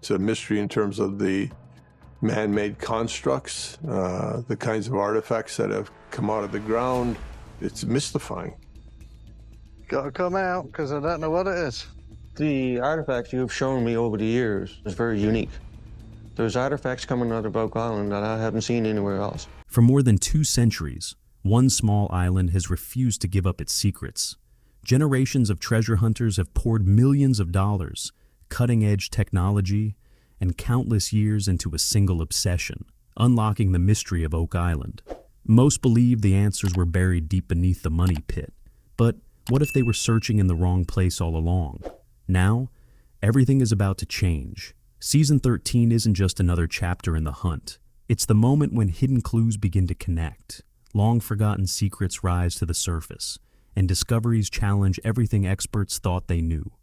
It's a mystery in terms of the man-made constructs, the kinds of artifacts that have come out of the ground. It's mystifying. Gotta come out, because I don't know what it is. The artifacts you've shown me over the years is very unique. There's artifacts coming out of Oak Island that I haven't seen anywhere else. For more than 2 centuries, one small island has refused to give up its secrets. Generations of treasure hunters have poured millions of dollars, cutting-edge technology, and countless years into a single obsession, unlocking the mystery of Oak Island. Most believe the answers were buried deep beneath the money pit. But what if they were searching in the wrong place all along? Now, everything is about to change. Season 13 isn't just another chapter in the hunt. It's the moment when hidden clues begin to connect, long-forgotten secrets rise to the surface, and discoveries challenge everything experts thought they knew.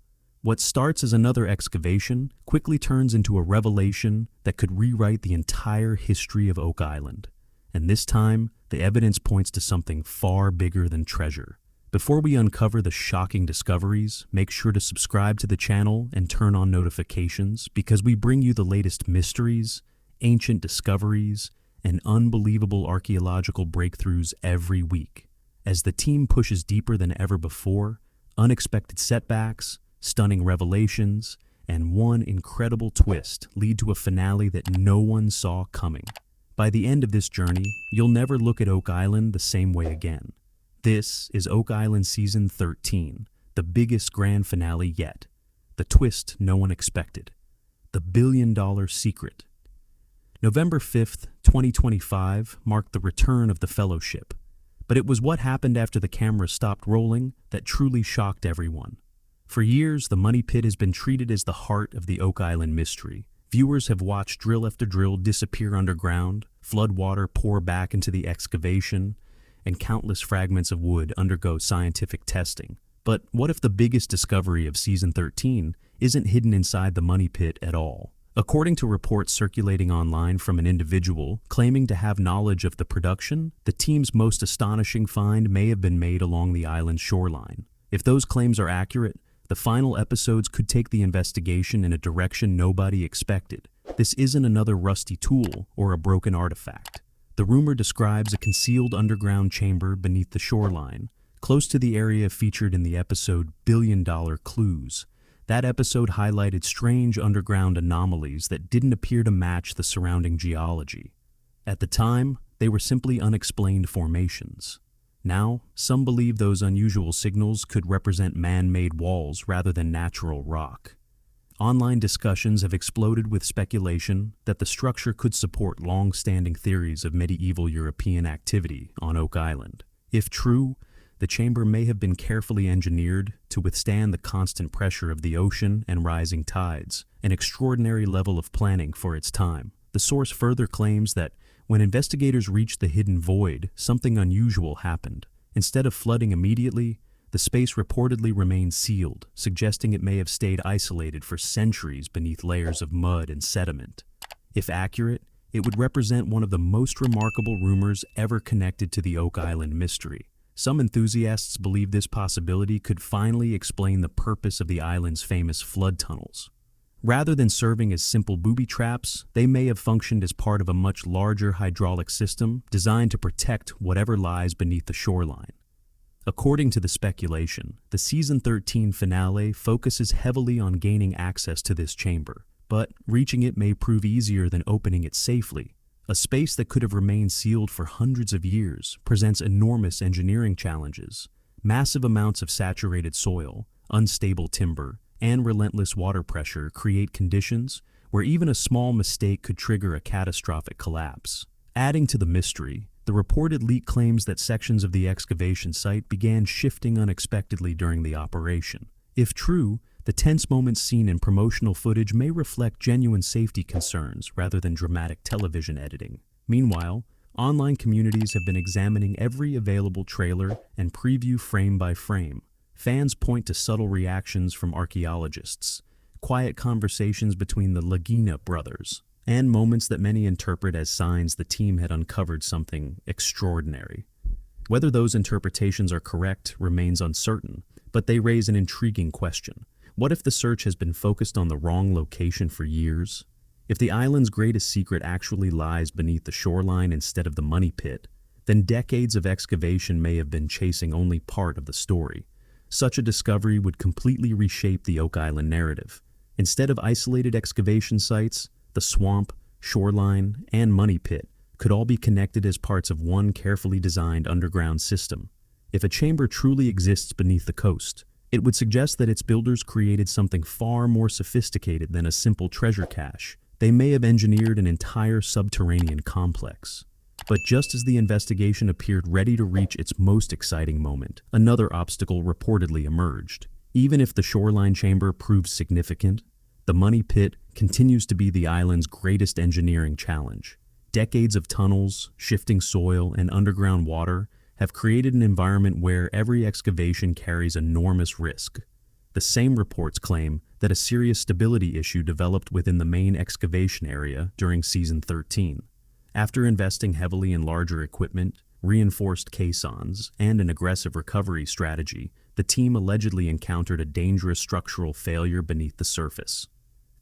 What starts as another excavation quickly turns into a revelation that could rewrite the entire history of Oak Island. And this time, the evidence points to something far bigger than treasure. Before we uncover the shocking discoveries, make sure to subscribe to the channel and turn on notifications because we bring you the latest mysteries, ancient discoveries, and unbelievable archaeological breakthroughs every week. As the team pushes deeper than ever before, unexpected setbacks, stunning revelations, and one incredible twist lead to a finale that no one saw coming. By the end of this journey, you'll never look at Oak Island the same way again. This is Oak Island Season 13, the biggest grand finale yet. The twist no one expected. The billion-dollar secret. November 5th, 2025 marked the return of the Fellowship. But it was what happened after the camera stopped rolling that truly shocked everyone. For years, the Money Pit has been treated as the heart of the Oak Island mystery. Viewers have watched drill after drill disappear underground, flood water pour back into the excavation, and countless fragments of wood undergo scientific testing. But what if the biggest discovery of Season 13 isn't hidden inside the Money Pit at all? According to reports circulating online from an individual claiming to have knowledge of the production, the team's most astonishing find may have been made along the island's shoreline. If those claims are accurate, the final episodes could take the investigation in a direction nobody expected. This isn't another rusty tool or a broken artifact. The rumor describes a concealed underground chamber beneath the shoreline, close to the area featured in the episode Billion-Dollar Clues. That episode highlighted strange underground anomalies that didn't appear to match the surrounding geology. At the time, they were simply unexplained formations. Now, some believe those unusual signals could represent man-made walls rather than natural rock. Online discussions have exploded with speculation that the structure could support long-standing theories of medieval European activity on Oak Island. If true, the chamber may have been carefully engineered to withstand the constant pressure of the ocean and rising tides, an extraordinary level of planning for its time. The source further claims that when investigators reached the hidden void, something unusual happened. Instead of flooding immediately, the space reportedly remained sealed, suggesting it may have stayed isolated for centuries beneath layers of mud and sediment. If accurate, it would represent one of the most remarkable rumors ever connected to the Oak Island mystery. Some enthusiasts believe this possibility could finally explain the purpose of the island's famous flood tunnels. Rather than serving as simple booby traps, they may have functioned as part of a much larger hydraulic system designed to protect whatever lies beneath the shoreline. According to the speculation, the Season 13 finale focuses heavily on gaining access to this chamber, but reaching it may prove easier than opening it safely. A space that could have remained sealed for hundreds of years presents enormous engineering challenges. Massive amounts of saturated soil, unstable timber, and relentless water pressure create conditions where even a small mistake could trigger a catastrophic collapse. Adding to the mystery, the reported leak claims that sections of the excavation site began shifting unexpectedly during the operation. If true, the tense moments seen in promotional footage may reflect genuine safety concerns rather than dramatic television editing. Meanwhile, online communities have been examining every available trailer and preview frame by frame. Fans point to subtle reactions from archaeologists, quiet conversations between the Lagina brothers, and moments that many interpret as signs the team had uncovered something extraordinary. Whether those interpretations are correct remains uncertain, but they raise an intriguing question. What if the search has been focused on the wrong location for years? If the island's greatest secret actually lies beneath the shoreline instead of the money pit, then decades of excavation may have been chasing only part of the story. Such a discovery would completely reshape the Oak Island narrative. Instead of isolated excavation sites, the swamp, shoreline, and money pit could all be connected as parts of one carefully designed underground system. If a chamber truly exists beneath the coast, it would suggest that its builders created something far more sophisticated than a simple treasure cache. They may have engineered an entire subterranean complex. But just as the investigation appeared ready to reach its most exciting moment, another obstacle reportedly emerged. Even if the shoreline chamber proves significant, the money pit continues to be the island's greatest engineering challenge. Decades of tunnels, shifting soil, and underground water have created an environment where every excavation carries enormous risk. The same reports claim that a serious stability issue developed within the main excavation area during Season 13. After investing heavily in larger equipment, reinforced caissons, and an aggressive recovery strategy, the team allegedly encountered a dangerous structural failure beneath the surface.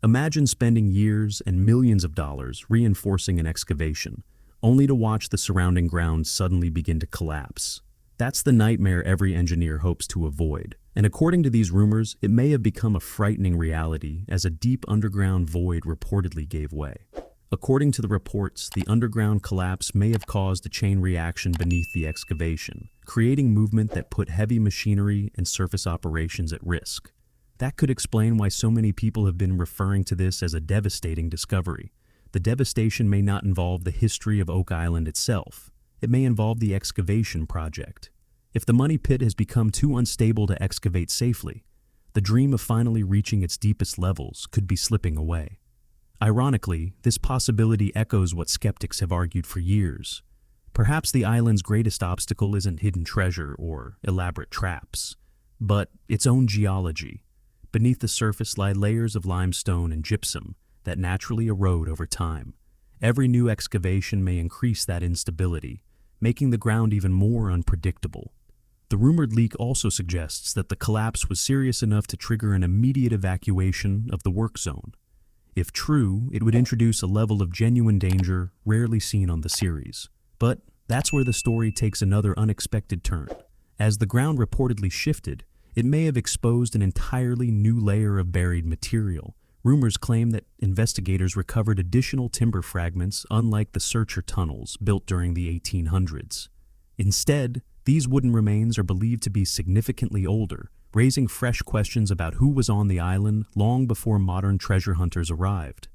Imagine spending years and millions of dollars reinforcing an excavation, only to watch the surrounding ground suddenly begin to collapse. That's the nightmare every engineer hopes to avoid. And according to these rumors, it may have become a frightening reality as a deep underground void reportedly gave way. According to the reports, the underground collapse may have caused a chain reaction beneath the excavation, creating movement that put heavy machinery and surface operations at risk. That could explain why so many people have been referring to this as a devastating discovery. The devastation may not involve the history of Oak Island itself. It may involve the excavation project. If the money pit has become too unstable to excavate safely, the dream of finally reaching its deepest levels could be slipping away. Ironically, this possibility echoes what skeptics have argued for years. Perhaps the island's greatest obstacle isn't hidden treasure or elaborate traps, but its own geology. Beneath the surface lie layers of limestone and gypsum that naturally erode over time. Every new excavation may increase that instability, making the ground even more unpredictable. The rumored leak also suggests that the collapse was serious enough to trigger an immediate evacuation of the work zone. If true, it would introduce a level of genuine danger rarely seen on the series. But that's where the story takes another unexpected turn. As the ground reportedly shifted, it may have exposed an entirely new layer of buried material. Rumors claim that investigators recovered additional timber fragments unlike the searcher tunnels built during the 1800s. Instead, these wooden remains are believed to be significantly older, raising fresh questions about who was on the island long before modern treasure hunters arrived.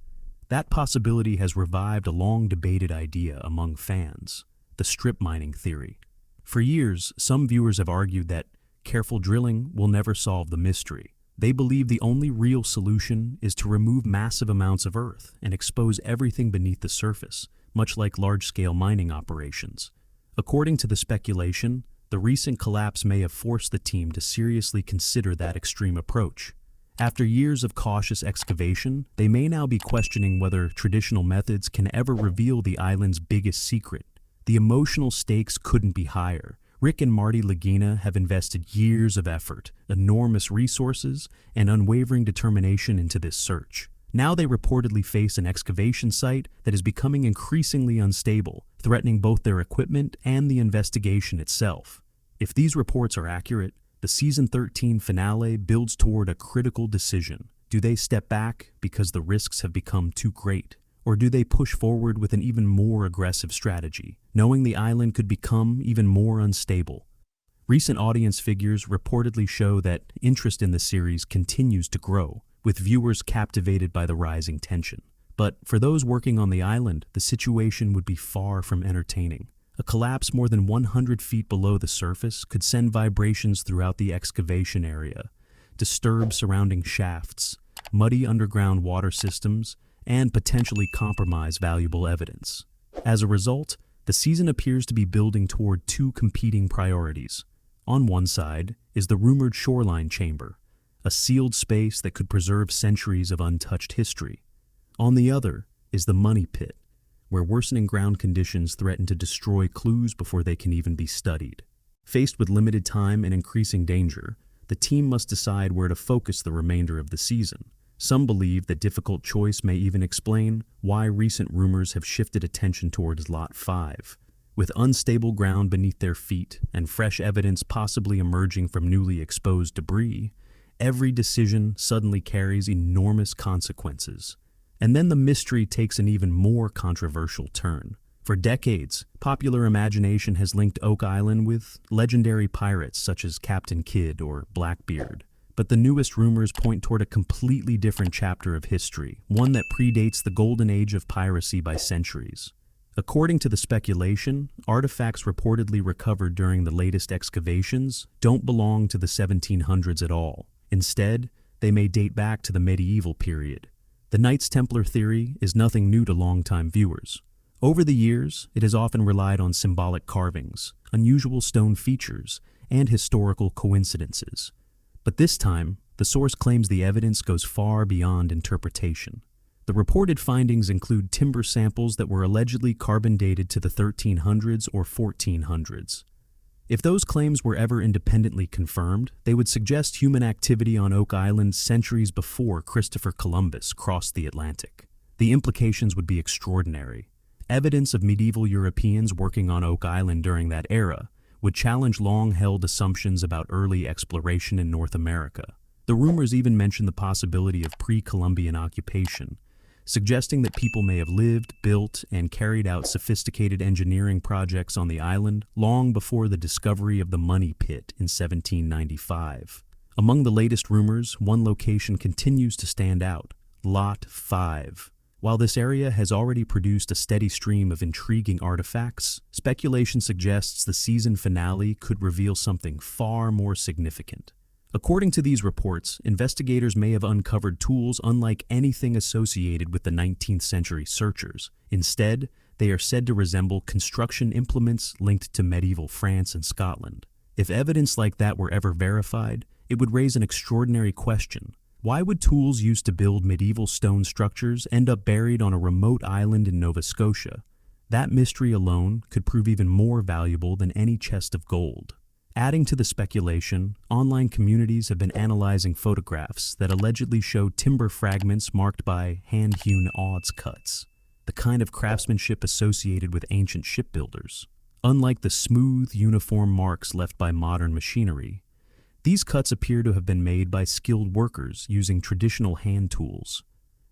That possibility has revived a long-debated idea among fans, the strip mining theory. For years, some viewers have argued that careful drilling will never solve the mystery. They believe the only real solution is to remove massive amounts of earth and expose everything beneath the surface, much like large-scale mining operations. According to the speculation, the recent collapse may have forced the team to seriously consider that extreme approach. After years of cautious excavation, they may now be questioning whether traditional methods can ever reveal the island's biggest secret. The emotional stakes couldn't be higher. Rick and Marty Lagina have invested years of effort, enormous resources, and unwavering determination into this search. Now they reportedly face an excavation site that is becoming increasingly unstable, threatening both their equipment and the investigation itself. If these reports are accurate, the Season 13 finale builds toward a critical decision. Do they step back because the risks have become too great? Or do they push forward with an even more aggressive strategy, knowing the island could become even more unstable? Recent audience figures reportedly show that interest in the series continues to grow, with viewers captivated by the rising tension. But for those working on the island, the situation would be far from entertaining. A collapse more than 100 feet below the surface could send vibrations throughout the excavation area, disturb surrounding shafts, muddy underground water systems, and potentially compromise valuable evidence. As a result, the season appears to be building toward two competing priorities. On one side is the rumored shoreline chamber, a sealed space that could preserve centuries of untouched history. On the other is the money pit, where worsening ground conditions threaten to destroy clues before they can even be studied. Faced with limited time and increasing danger, the the team must decide where to focus the remainder of the season. Some believe that difficult choice may even explain why recent rumors have shifted attention towards Lot 5. With unstable ground beneath their feet and fresh evidence possibly emerging from newly exposed debris, every decision suddenly carries enormous consequences. And then the mystery takes an even more controversial turn. For decades, popular imagination has linked Oak Island with legendary pirates such as Captain Kidd or Blackbeard. But the newest rumors point toward a completely different chapter of history, one that predates the golden age of piracy by centuries. According to the speculation, artifacts reportedly recovered during the latest excavations don't belong to the 1700s at all. Instead, they may date back to the medieval period. The Knights Templar theory is nothing new to longtime viewers. Over the years, it has often relied on symbolic carvings, unusual stone features, and historical coincidences. But this time, the source claims the evidence goes far beyond interpretation. The reported findings include timber samples that were allegedly carbon dated to the 1300s or 1400s. If those claims were ever independently confirmed, they would suggest human activity on Oak Island centuries before Christopher Columbus crossed the Atlantic. The implications would be extraordinary. Evidence of medieval Europeans working on Oak Island during that era would challenge long-held assumptions about early exploration in North America. The rumors even mention the possibility of pre-Columbian occupation, suggesting that people may have lived, built, and carried out sophisticated engineering projects on the island long before the discovery of the Money Pit in 1795. Among the latest rumors, one location continues to stand out: Lot 5. While this area has already produced a steady stream of intriguing artifacts, speculation suggests the season finale could reveal something far more significant. According to these reports, investigators may have uncovered tools unlike anything associated with the 19th century searchers. Instead, they are said to resemble construction implements linked to medieval France and Scotland. If evidence like that were ever verified, it would raise an extraordinary question. Why would tools used to build medieval stone structures end up buried on a remote island in Nova Scotia? That mystery alone could prove even more valuable than any chest of gold. Adding to the speculation, online communities have been analyzing photographs that allegedly show timber fragments marked by hand-hewn odds cuts, the kind of craftsmanship associated with ancient shipbuilders. Unlike the smooth, uniform marks left by modern machinery, these cuts appear to have been made by skilled workers using traditional hand tools.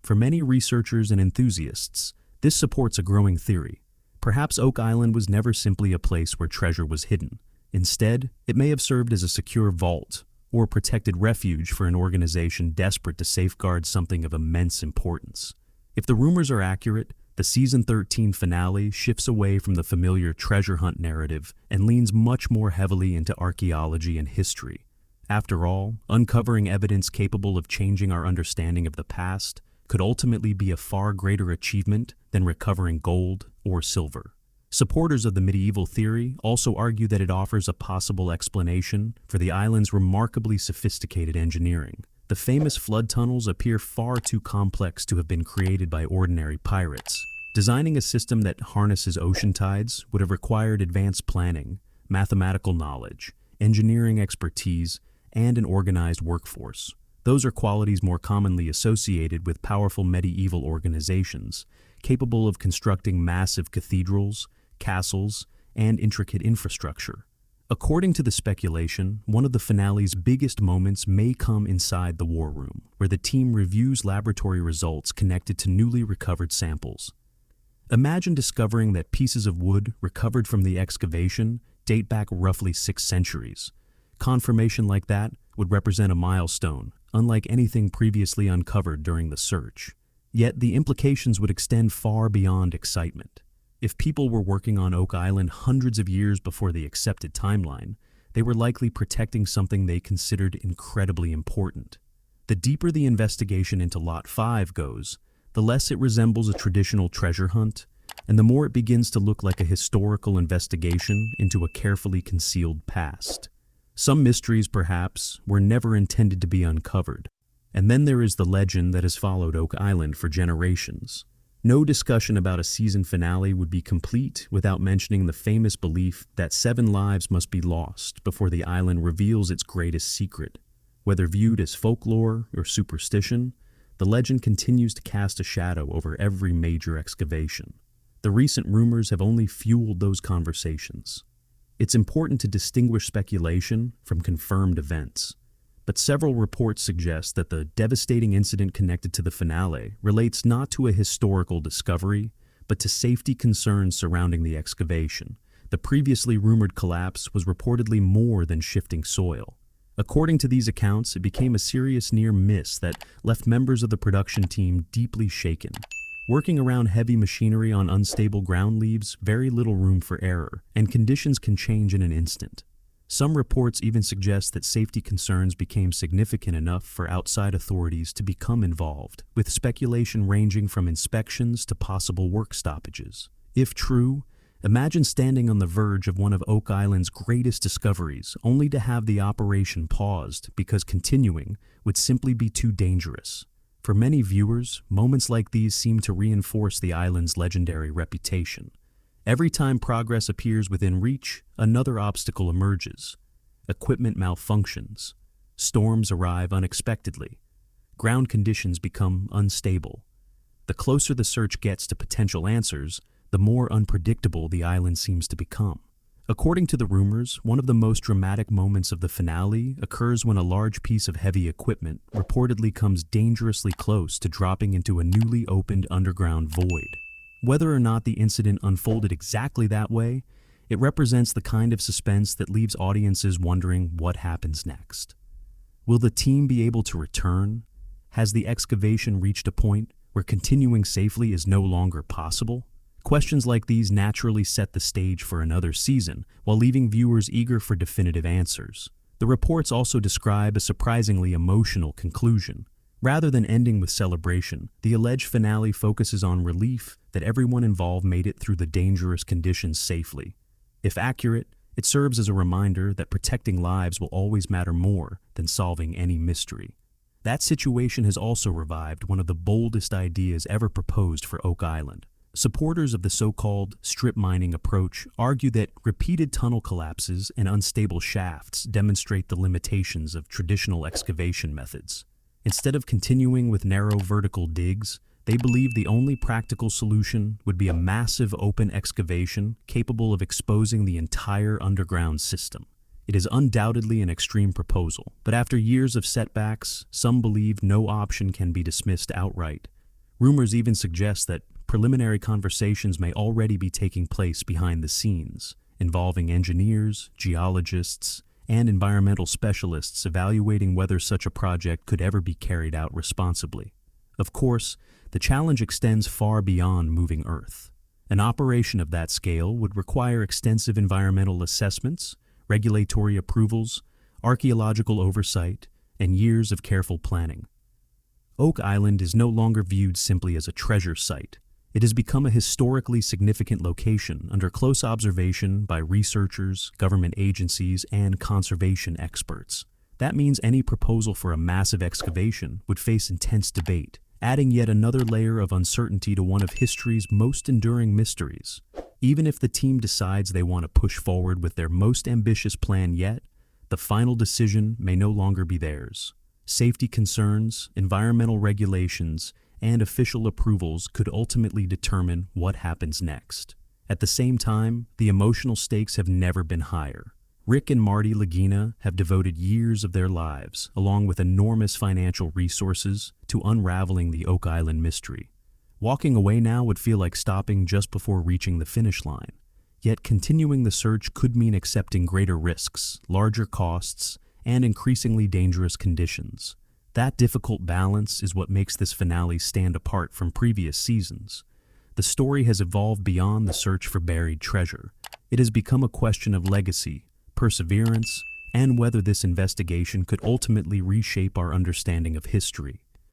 For many researchers and enthusiasts, this supports a growing theory. Perhaps Oak Island was never simply a place where treasure was hidden. Instead, it may have served as a secure vault or protected refuge for an organization desperate to safeguard something of immense importance. If the rumors are accurate, the Season 13 finale shifts away from the familiar treasure hunt narrative and leans much more heavily into archaeology and history. After all, uncovering evidence capable of changing our understanding of the past could ultimately be a far greater achievement than recovering gold or silver. Supporters of the medieval theory also argue that it offers a possible explanation for the island's remarkably sophisticated engineering. The famous flood tunnels appear far too complex to have been created by ordinary pirates. Designing a system that harnesses ocean tides would have required advanced planning, mathematical knowledge, engineering expertise, and an organized workforce. Those are qualities more commonly associated with powerful medieval organizations, capable of constructing massive cathedrals, castles, and intricate infrastructure. According to the speculation, one of the finale's biggest moments may come inside the war room, where the team reviews laboratory results connected to newly recovered samples. Imagine discovering that pieces of wood recovered from the excavation date back roughly 6 centuries. Confirmation like that would represent a milestone, unlike anything previously uncovered during the search. Yet the implications would extend far beyond excitement. If people were working on Oak Island hundreds of years before the accepted timeline, they were likely protecting something they considered incredibly important. The deeper the investigation into Lot 5 goes, the less it resembles a traditional treasure hunt, and the more it begins to look like a historical investigation into a carefully concealed past. Some mysteries, perhaps, were never intended to be uncovered. And then there is the legend that has followed Oak Island for generations. No discussion about a season finale would be complete without mentioning the famous belief that 7 lives must be lost before the island reveals its greatest secret. Whether viewed as folklore or superstition, the legend continues to cast a shadow over every major excavation. The recent rumors have only fueled those conversations. It's important to distinguish speculation from confirmed events, but several reports suggest that the devastating incident connected to the finale relates not to a historical discovery, but to safety concerns surrounding the excavation. The previously rumored collapse was reportedly more than shifting soil. According to these accounts, it became a serious near miss that left members of the production team deeply shaken. Working around heavy machinery on unstable ground leaves very little room for error, and conditions can change in an instant. Some reports even suggest that safety concerns became significant enough for outside authorities to become involved, with speculation ranging from inspections to possible work stoppages. If true, imagine standing on the verge of one of Oak Island's greatest discoveries, only to have the operation paused because continuing would simply be too dangerous. For many viewers, moments like these seem to reinforce the island's legendary reputation. Every time progress appears within reach, another obstacle emerges. Equipment malfunctions. Storms arrive unexpectedly. Ground conditions become unstable. The closer the search gets to potential answers, the more unpredictable the island seems to become. According to the rumors, one of the most dramatic moments of the finale occurs when a large piece of heavy equipment reportedly comes dangerously close to dropping into a newly opened underground void. Whether or not the incident unfolded exactly that way, it represents the kind of suspense that leaves audiences wondering what happens next. Will the team be able to return? Has the excavation reached a point where continuing safely is no longer possible? Questions like these naturally set the stage for another season, while leaving viewers eager for definitive answers. The reports also describe a surprisingly emotional conclusion. Rather than ending with celebration, the alleged finale focuses on relief that everyone involved made it through the dangerous conditions safely. If accurate, it serves as a reminder that protecting lives will always matter more than solving any mystery. That situation has also revived one of the boldest ideas ever proposed for Oak Island. Supporters of the so-called strip mining approach argue that repeated tunnel collapses and unstable shafts demonstrate the limitations of traditional excavation methods. Instead of continuing with narrow vertical digs, they believe the only practical solution would be a massive open excavation capable of exposing the entire underground system. It is undoubtedly an extreme proposal, but after years of setbacks, some believe no option can be dismissed outright. Rumors even suggest that preliminary conversations may already be taking place behind the scenes, involving engineers, geologists, and environmental specialists evaluating whether such a project could ever be carried out responsibly. Of course, the challenge extends far beyond moving Earth. An operation of that scale would require extensive environmental assessments, regulatory approvals, archaeological oversight, and years of careful planning. Oak Island is no longer viewed simply as a treasure site. It has become a historically significant location under close observation by researchers, government agencies, and conservation experts. That means any proposal for a massive excavation would face intense debate, adding yet another layer of uncertainty to one of history's most enduring mysteries. Even if the team decides they want to push forward with their most ambitious plan yet, the final decision may no longer be theirs. Safety concerns, environmental regulations, and official approvals could ultimately determine what happens next. At the same time, the emotional stakes have never been higher. Rick and Marty Lagina have devoted years of their lives, along with enormous financial resources, to unraveling the Oak Island mystery. Walking away now would feel like stopping just before reaching the finish line. Yet continuing the search could mean accepting greater risks, larger costs, and increasingly dangerous conditions. That difficult balance is what makes this finale stand apart from previous seasons. The story has evolved beyond the search for buried treasure. It has become a question of legacy, perseverance, and whether this investigation could ultimately reshape our understanding of history.